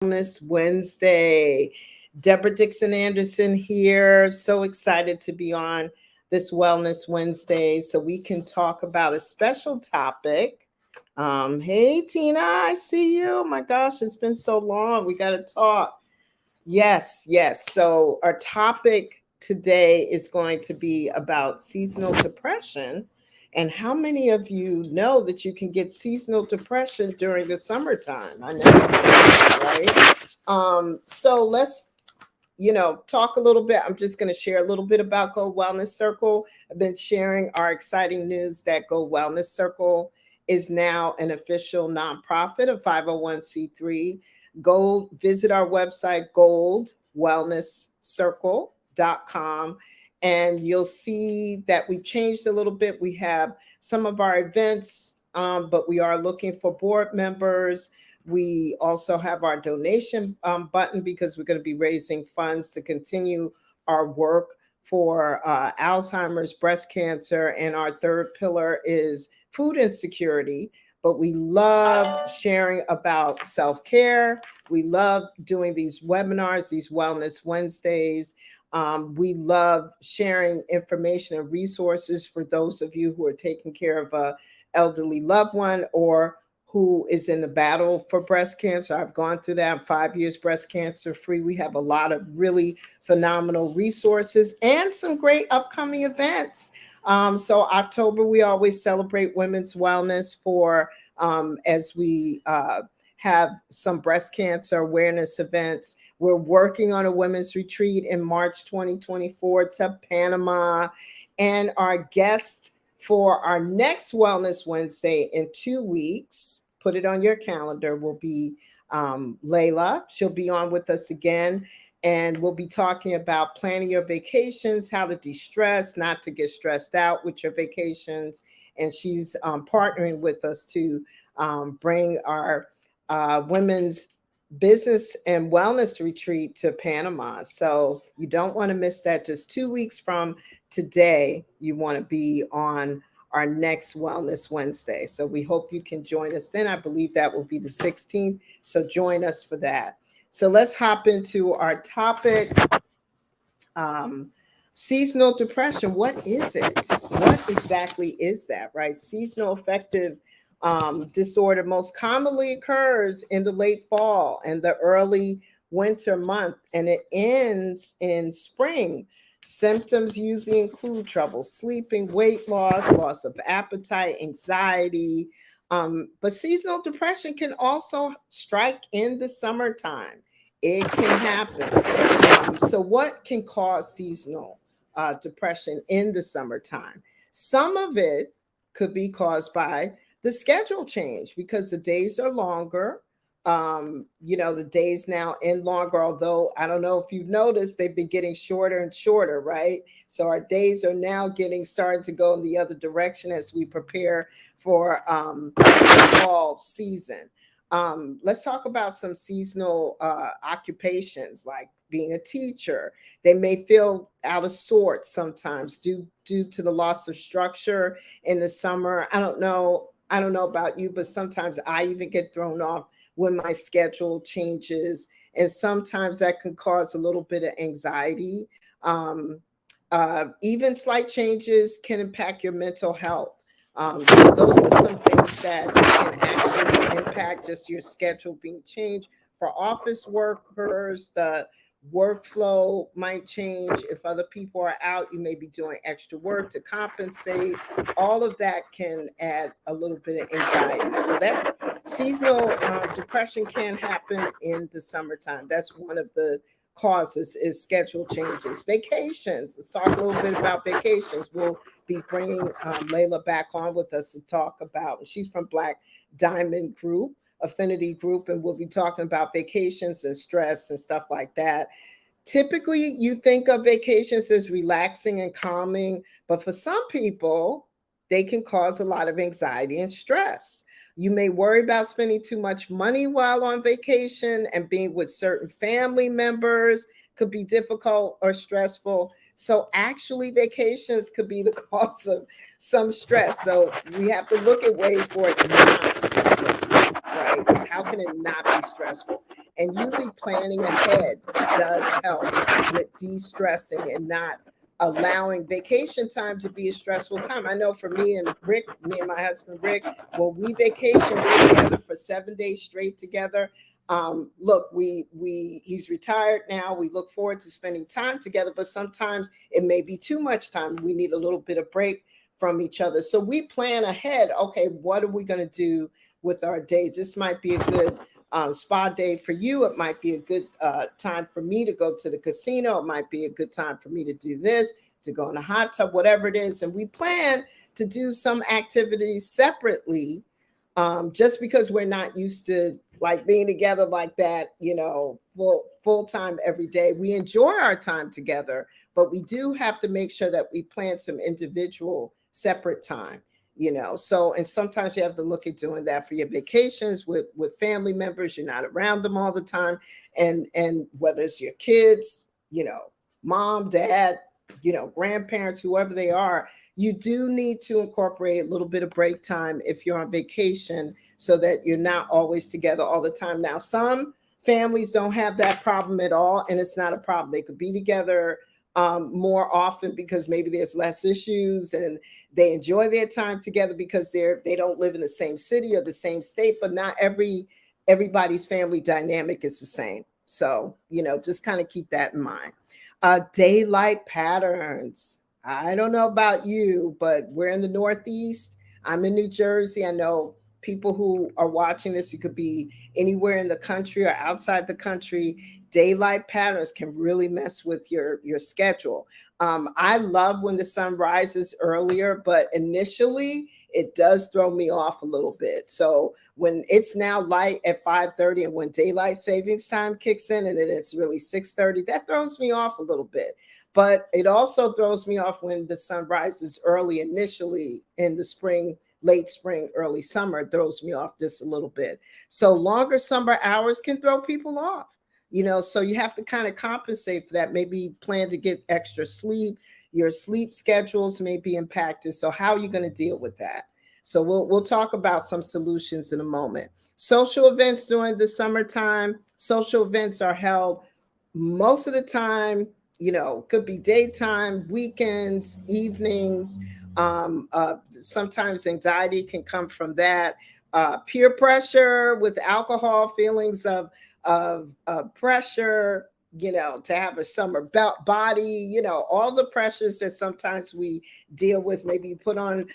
Wellness Wednesday. Deborah Dixon-Anderson here. So excited to be on this Wellness Wednesday so we can talk about a special topic. Hey, Tina, I see you. Oh my gosh, it's been so long. We got to talk. Yes, yes. So, our topic today is going to be about seasonal depression. And how many of you know that you can get seasonal depression during the summertime? I know it's right. So let's talk a little bit. I'm just going to share a little bit about Go Wellness Circle. I've been sharing our exciting news that Go Wellness Circle is now an official nonprofit, a 501c3. Go visit our website, goldwellnesscircle.com, and you'll see that we've changed a little bit. We have some of our events, but we are looking for board members. We also have our donation button because we're going to be raising funds to continue our work for Alzheimer's, breast cancer, and our third pillar is food insecurity. But we love sharing about self-care. We love doing these webinars, these Wellness Wednesdays. We love sharing information and resources for those of you who are taking care of a elderly loved one or who is in the battle for breast cancer. I've gone through that. I'm 5 years breast cancer free. We have a lot of really phenomenal resources and some great upcoming events. So October, we always celebrate women's wellness for as we have some breast cancer awareness events. We're working on a women's retreat in March 2024 to Panama. And our guest for our next Wellness Wednesday in 2 weeks, put it on your calendar, will be Layla. She'll be on with us again. And we'll be talking about planning your vacations, how to de-stress, not to get stressed out with your vacations. And she's partnering with us to bring our women's business and wellness retreat to Panama. So you don't want to miss that. Just 2 weeks from today, you want to be on our next Wellness Wednesday. So we hope you can join us then. I believe that will be the 16th. So join us for that. So let's hop into our topic. Seasonal depression. What is it? What exactly is that, right? Seasonal affective disorder most commonly occurs in the late fall and the early winter month, and it ends in spring. Symptoms usually include trouble sleeping, weight loss, loss of appetite, anxiety. But seasonal depression can also strike in the summertime. It can happen. So, what can cause seasonal depression in the summertime? Some of it could be caused by the schedule change because the days are longer. The days now end longer, although I don't know if you've noticed, they've been getting shorter and shorter, right? So our days are now starting to go in the other direction as we prepare for the fall season. Let's talk about some seasonal occupations like being a teacher. They may feel out of sorts sometimes due to the loss of structure in the summer. I don't know about you, but sometimes I even get thrown off when my schedule changes. And sometimes that can cause a little bit of anxiety. Even slight changes can impact your mental health. So those are some things that can actually impact just your schedule being changed. For office workers, the workflow might change. If other people are out, you may be doing extra work to compensate. All of that can add a little bit of anxiety. So that's seasonal depression can happen in the summertime. That's one of the causes is schedule changes. Vacations. Let's talk a little bit about vacations. We'll be bringing Layla back on with us to talk about. She's from Black Diamond Group. Affinity Group, and we'll be talking about vacations and stress and stuff like that. Typically, you think of vacations as relaxing and calming, but for some people, they can cause a lot of anxiety and stress. You may worry about spending too much money while on vacation, and being with certain family members could be difficult or stressful. So actually, vacations could be the cause of some stress. So we have to look at ways for it not to be stressful, right? How can it not be stressful? And usually planning ahead does help with de-stressing and not allowing vacation time to be a stressful time. I know for me and Rick, me and my husband Rick, when we vacation, we're together for 7 days straight together. Look, he's retired now. We look forward to spending time together, but sometimes it may be too much time. We need a little bit of break from each other. So we plan ahead. Okay, what are we going to do with our days? This might be a good spa day for you. It might be a good time for me to go to the casino. It might be a good time for me to do this, to go in a hot tub, whatever it is. And we plan to do some activities separately, just because we're not used to like being together like that, full time every day. We enjoy our time together, but we do have to make sure that we plan some individual separate time. So, and sometimes you have to look at doing that for your vacations with family members. You're not around them all the time. And whether it's your kids, mom, dad, grandparents, whoever they are, you do need to incorporate a little bit of break time if you're on vacation so that you're not always together all the time. Now, some families don't have that problem at all, and it's not a problem. They could be together more often because maybe there's less issues and they enjoy their time together because they don't live in the same city or the same state, but not everybody's family dynamic is the same. So, just kind of keep that in mind. Daylight patterns. I don't know about you, but we're in the Northeast. I'm in New Jersey. I know people who are watching this, you could be anywhere in the country or outside the country. Daylight patterns can really mess with your schedule. I love when the sun rises earlier, but initially it does throw me off a little bit. So when it's now light at 5:30 and when daylight savings time kicks in and then it's really 6:30, that throws me off a little bit. But it also throws me off when the sun rises early initially in the spring, late spring, early summer. It throws me off just a little bit. So longer summer hours can throw people off. So you have to kind of compensate for that. Maybe plan to get extra sleep. Your sleep schedules may be impacted. So how are you going to deal with that? So we'll talk about some solutions in a moment. Social events during the summertime. Social events are held most of the time, could be daytime, weekends, evenings. Sometimes anxiety can come from that. Peer pressure with alcohol, feelings of pressure, to have a summer body, all the pressures that sometimes we deal with. Maybe you put on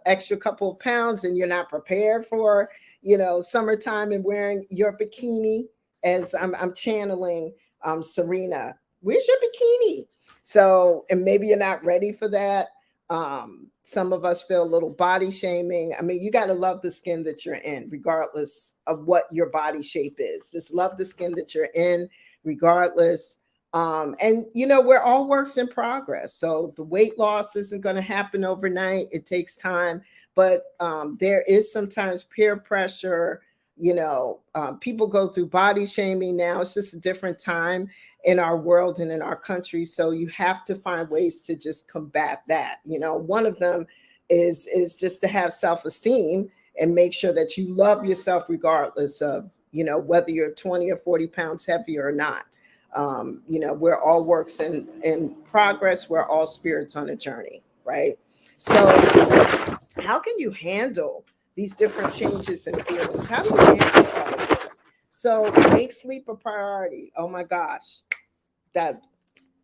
extra couple of pounds and you're not prepared for, summertime and wearing your bikini, as I'm channeling Serena. Where's your bikini? So, and maybe you're not ready for that. Some of us feel a little body shaming. I mean, you got to love the skin that you're in, regardless of what your body shape is. Just love the skin that you're in, regardless. And, we're all works in progress. So the weight loss isn't going to happen overnight. It takes time. But there is sometimes peer pressure. People go through body shaming now. It's just a different time in our world and in our country. So you have to find ways to just combat that. One of them is just to have self-esteem and make sure that you love yourself regardless of, whether you're 20 or 40 pounds heavier or not. We're all works in progress. We're all spirits on a journey, right? So how can you handle these different changes and feelings? How do you handle all of this? So make sleep a priority. Oh my gosh, that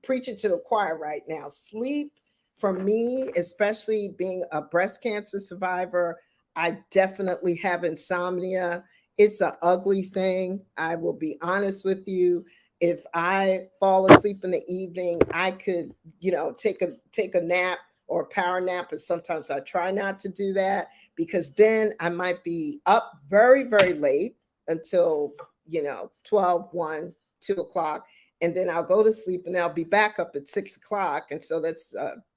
preaching to the choir right now. Sleep for me, especially being a breast cancer survivor, I definitely have insomnia. It's an ugly thing. I will be honest with you. If I fall asleep in the evening, I could, take a nap or a power nap, but sometimes I try not to do that because then I might be up very, very late until, 12, 1, 2 o'clock. And then I'll go to sleep and I'll be back up at 6 o'clock. And so that's,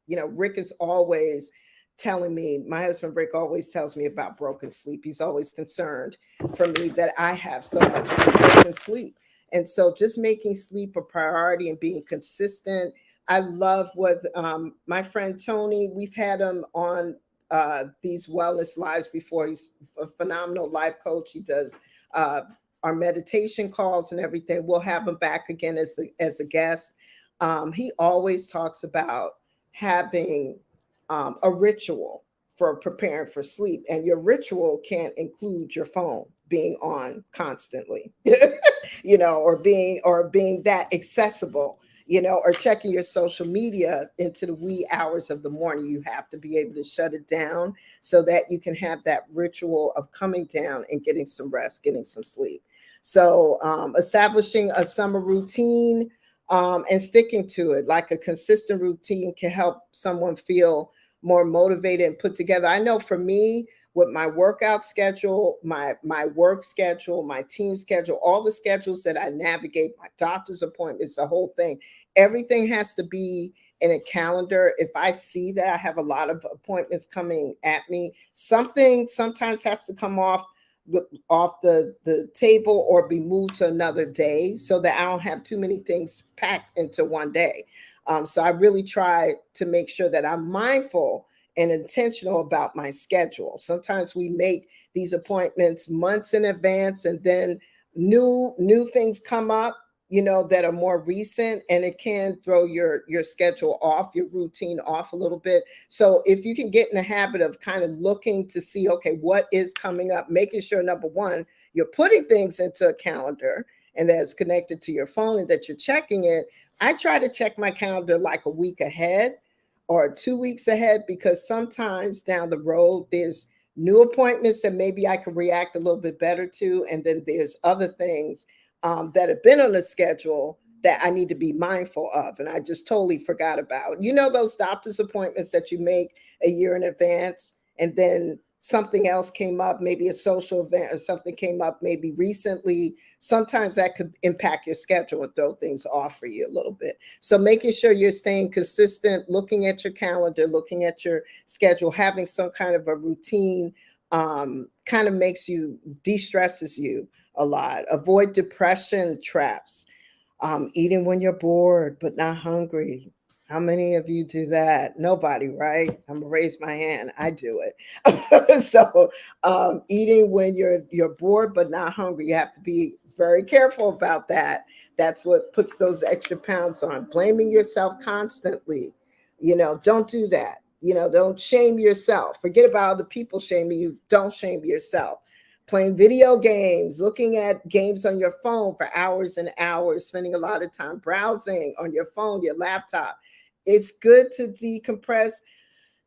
Rick is always telling me, my husband Rick always tells me about broken sleep. He's always concerned for me that I have so much broken sleep. And so just making sleep a priority and being consistent, I love what my friend Tony, we've had him on these wellness lives before. He's a phenomenal life coach. He does uh, our meditation calls and everything. We'll have him back again as a guest. He always talks about having a ritual for preparing for sleep, and your ritual can't include your phone being on constantly, or being that accessible, or checking your social media into the wee hours of the morning. You have to be able to shut it down so that you can have that ritual of coming down and getting some rest, getting some sleep. So, establishing a summer routine and sticking to it, like a consistent routine, can help someone feel more motivated and put together. I know for me, with my workout schedule, my work schedule, my team schedule, all the schedules that I navigate, my doctor's appointments, the whole thing, everything has to be in a calendar. If I see that I have a lot of appointments coming at me, something sometimes has to come off the table or be moved to another day so that I don't have too many things packed into one day. So I really try to make sure that I'm mindful and intentional about my schedule. Sometimes we make these appointments months in advance, and then new things come up, that are more recent, and it can throw your schedule off, your routine off a little bit. So if you can get in the habit of kind of looking to see, okay, what is coming up, making sure, number one, you're putting things into a calendar and that's connected to your phone and that you're checking it. I try to check my calendar like a week ahead or 2 weeks ahead, because sometimes down the road there's new appointments that maybe I could react a little bit better to. And then there's other things that have been on the schedule that I need to be mindful of. And I just totally forgot about. Those doctor's appointments that you make a year in advance, and then something else came up, maybe a social event or something came up maybe recently. Sometimes that could impact your schedule and throw things off for you a little bit. So making sure you're staying consistent, looking at your calendar, looking at your schedule, having some kind of a routine, kind of makes you, de-stresses you a lot. Avoid depression traps. Eating when you're bored but not hungry. How many of you do that? Nobody, right? I'm gonna raise my hand. I do it. So, eating when you're bored but not hungry. You have to be very careful about that. That's what puts those extra pounds on. Blaming yourself constantly. Don't do that. Don't shame yourself. Forget about other people shaming you. Don't shame yourself. Playing video games, looking at games on your phone for hours and hours, spending a lot of time browsing on your phone, your laptop. It's good to decompress,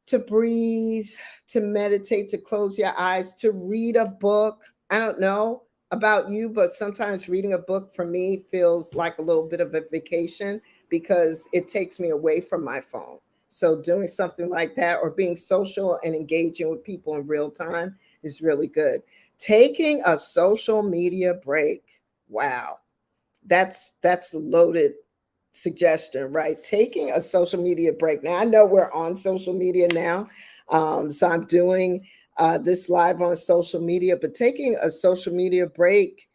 to breathe, to meditate, to close your eyes, to read a book. I don't know about you, but sometimes reading a book for me feels like a little bit of a vacation because it takes me away from my phone. So doing something like that, or being social and engaging with people in real time, is really good. Taking a social media break. Wow. That's a loaded suggestion, right? Taking a social media break. Now I know we're on social media now. So I'm doing this live on social media, but taking a social media break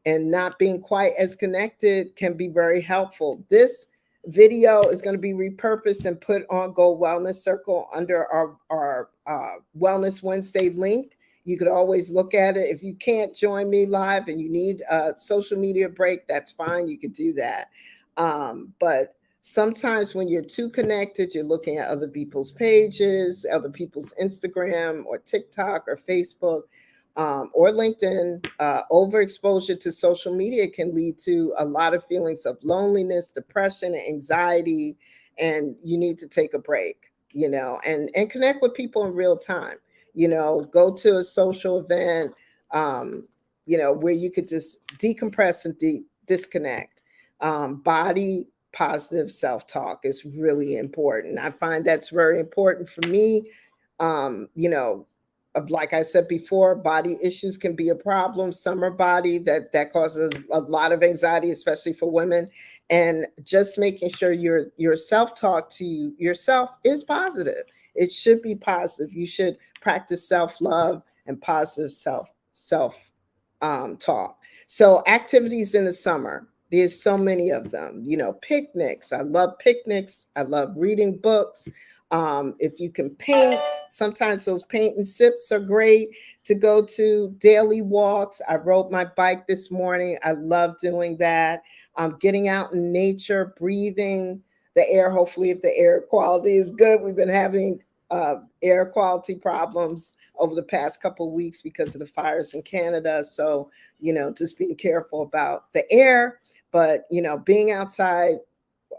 and not being quite as connected can be very helpful. This video is going to be repurposed and put on Go Wellness Circle under our Wellness Wednesday link. You could always look at it. If you can't join me live and you need a social media break, that's fine. You could do that. But sometimes when you're too connected, you're looking at other people's pages, other people's Instagram or TikTok or Facebook, or LinkedIn. Overexposure to social media can lead to a lot of feelings of loneliness, depression, and anxiety. And you need to take a break, and connect with people in real time. Go to a social event, where you could just decompress and disconnect. Body positive self-talk is really important. I find that's very important for me. Like I said before, body issues can be a problem. Summer body that causes a lot of anxiety, especially for women. And just making sure your self-talk to yourself is positive. It should be positive. You should practice self-love and positive self talk. So activities in the summer. There's so many of them, picnics. I love picnics. I love reading books. If you can paint, sometimes those paint and sips are great to go to. Daily walks. I rode my bike this morning. I love doing that. Getting out in nature, breathing the air. Hopefully, if the air quality is good, we've been having air quality problems over the past couple of weeks because of the fires in Canada. So, just being careful about the air, but, being outside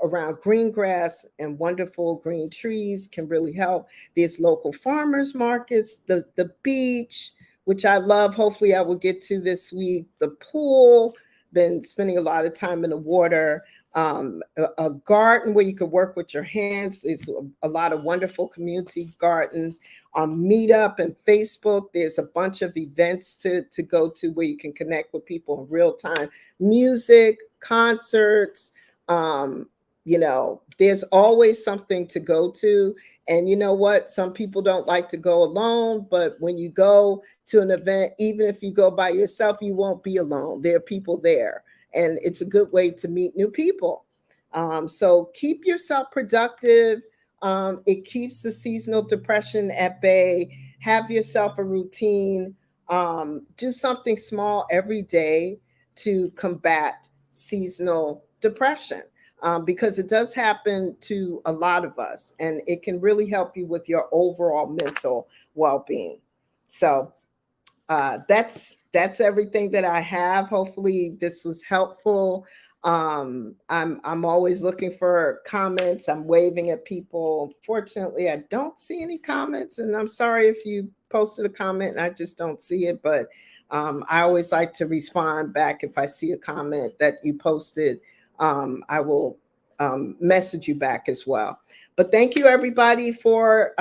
around green grass and wonderful green trees can really help. There's local farmers markets, the beach, which I love. Hopefully I will get to this week. The pool, been spending a lot of time in the water. A garden where you can work with your hands. There's a lot of wonderful community gardens. On Meetup and Facebook, there's a bunch of events to go to where you can connect with people in real time. Music, concerts, there's always something to go to. And you know what? Some people don't like to go alone, but when you go to an event, even if you go by yourself, you won't be alone. There are people there, and it's a good way to meet new people. So keep yourself productive. It keeps the seasonal depression at bay. Have yourself a routine. Do something small every day to combat seasonal depression, because it does happen to a lot of us, and it can really help you with your overall mental well-being. So that's everything that I have. Hopefully this was helpful. I'm always looking for comments. I'm waving at people. Fortunately, I don't see any comments, and I'm sorry if you posted a comment and I just don't see it, but I always like to respond back if I see a comment that you posted. I will message you back as well. But thank you, everybody, for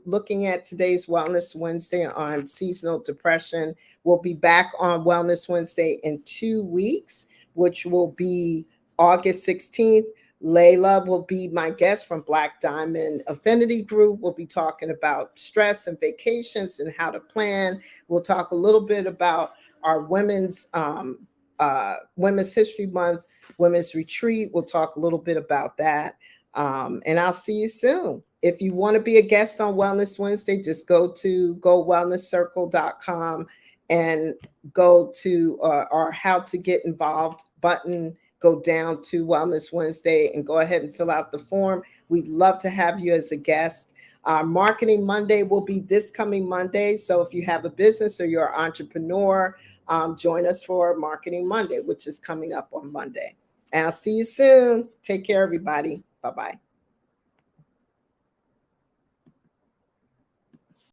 looking at today's Wellness Wednesday on seasonal depression. We'll be back on Wellness Wednesday in 2 weeks, which will be August 16th. Layla will be my guest from Black Diamond Affinity Group. We'll be talking about stress and vacations and how to plan. We'll talk a little bit about our Women's History Month, Women's Retreat. We'll talk a little bit about that. And I'll see you soon. If you want to be a guest on Wellness Wednesday, just go to gowellnesscircle.com and go to our How to Get Involved button. Go down to Wellness Wednesday and go ahead and fill out the form. We'd love to have you as a guest. Marketing Monday will be this coming Monday. So if you have a business or you're an entrepreneur, join us for Marketing Monday, which is coming up on Monday. And I'll see you soon. Take care, everybody. Bye-bye.